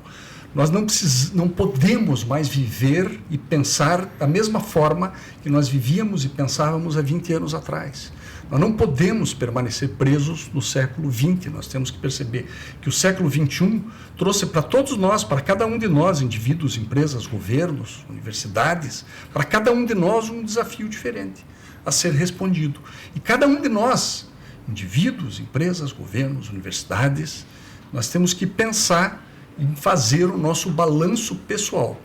Nós não podemos mais viver e pensar da mesma forma que nós vivíamos e pensávamos há 20 anos atrás. Nós não podemos permanecer presos no século XX. Nós temos que perceber que o século XXI trouxe para todos nós, para cada um de nós, indivíduos, empresas, governos, universidades, para cada um de nós um desafio diferente a ser respondido. E cada um de nós, indivíduos, empresas, governos, universidades, nós temos que pensar em fazer o nosso balanço pessoal.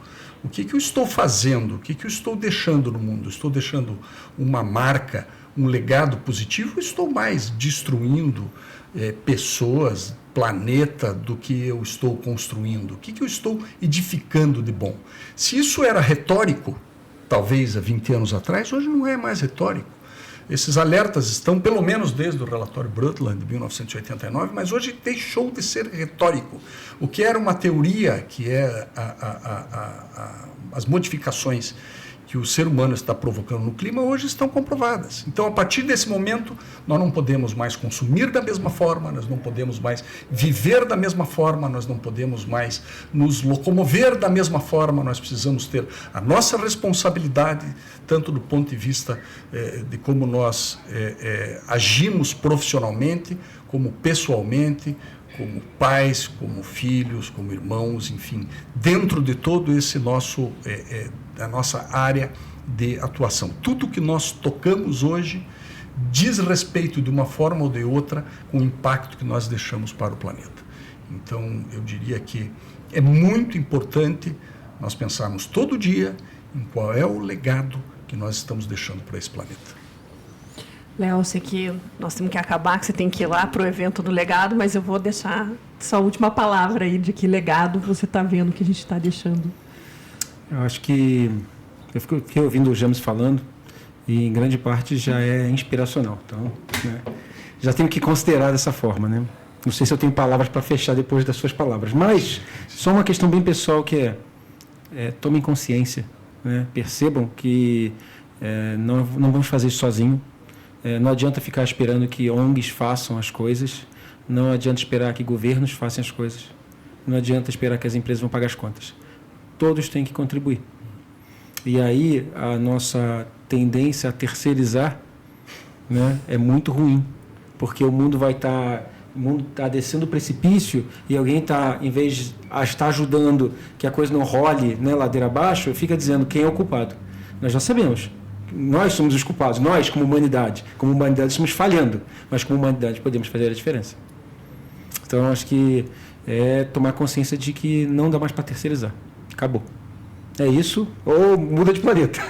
O que eu estou fazendo? O que eu estou deixando no mundo? Estou deixando uma marca, um legado positivo? Ou estou mais destruindo pessoas, planeta, do que eu estou construindo? O que eu estou edificando de bom? Se isso era retórico, talvez há 20 anos atrás, hoje não é mais retórico. Esses alertas estão, pelo menos desde o relatório Brundtland, de 1989, mas hoje deixou de ser retórico. O que era uma teoria, que é as modificações que o ser humano está provocando no clima, hoje estão comprovadas. Então, a partir desse momento, nós não podemos mais consumir da mesma forma, nós não podemos mais viver da mesma forma, nós não podemos mais nos locomover da mesma forma, nós precisamos ter a nossa responsabilidade, tanto do ponto de vista de como nós agimos profissionalmente, como pessoalmente, como pais, como filhos, como irmãos, enfim, dentro de todo esse nosso a nossa área de atuação. Tudo que nós tocamos hoje diz respeito de uma forma ou de outra com o impacto que nós deixamos para o planeta. Então, eu diria que é muito importante nós pensarmos todo dia em qual é o legado que nós estamos deixando para esse planeta. Léo, eu sei que nós temos que acabar, que você tem que ir lá para o evento do legado, mas eu vou deixar sua última palavra aí de que legado você está vendo que a gente está deixando. Eu acho que eu fiquei ouvindo o James falando e em grande parte já é inspiracional. Então, né, já tenho que considerar dessa forma, né? Não sei se eu tenho palavras para fechar depois das suas palavras, mas só uma questão bem pessoal que tomem consciência, né? Percebam que não vamos fazer isso sozinho. Não adianta ficar esperando que ONGs façam as coisas, não adianta esperar que governos façam as coisas, não adianta esperar que as empresas vão pagar as contas. Todos têm que contribuir. E aí a nossa tendência a terceirizar, né, é muito ruim, porque o mundo está descendo o precipício e alguém está, em vez de estar ajudando que a coisa não role, né, ladeira abaixo, fica dizendo quem é o culpado. Nós já sabemos. Nós somos os culpados, nós como humanidade estamos falhando, mas como humanidade podemos fazer a diferença. Então acho que tomar consciência de que não dá mais para terceirizar, acabou. É isso, ou muda de planeta.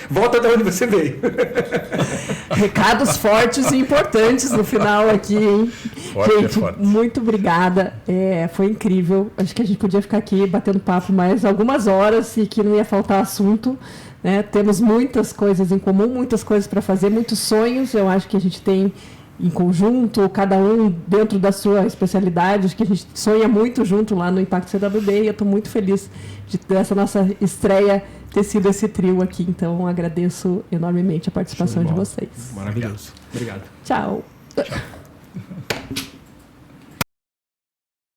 Volta de onde você veio. Recados fortes e importantes no final aqui, hein? Gente, muito obrigada. Foi incrível. Acho que a gente podia ficar aqui batendo papo mais algumas horas e que não ia faltar assunto. Né? Temos muitas coisas em comum, muitas coisas para fazer, muitos sonhos. Eu acho que a gente tem em conjunto, cada um dentro da sua especialidade. Acho que a gente sonha muito junto lá no Impacto CWB e eu estou muito feliz dessa nossa estreia ter sido esse trio aqui. Então, agradeço enormemente a participação de vocês. Maravilhoso. Obrigado. Tchau. Tchau.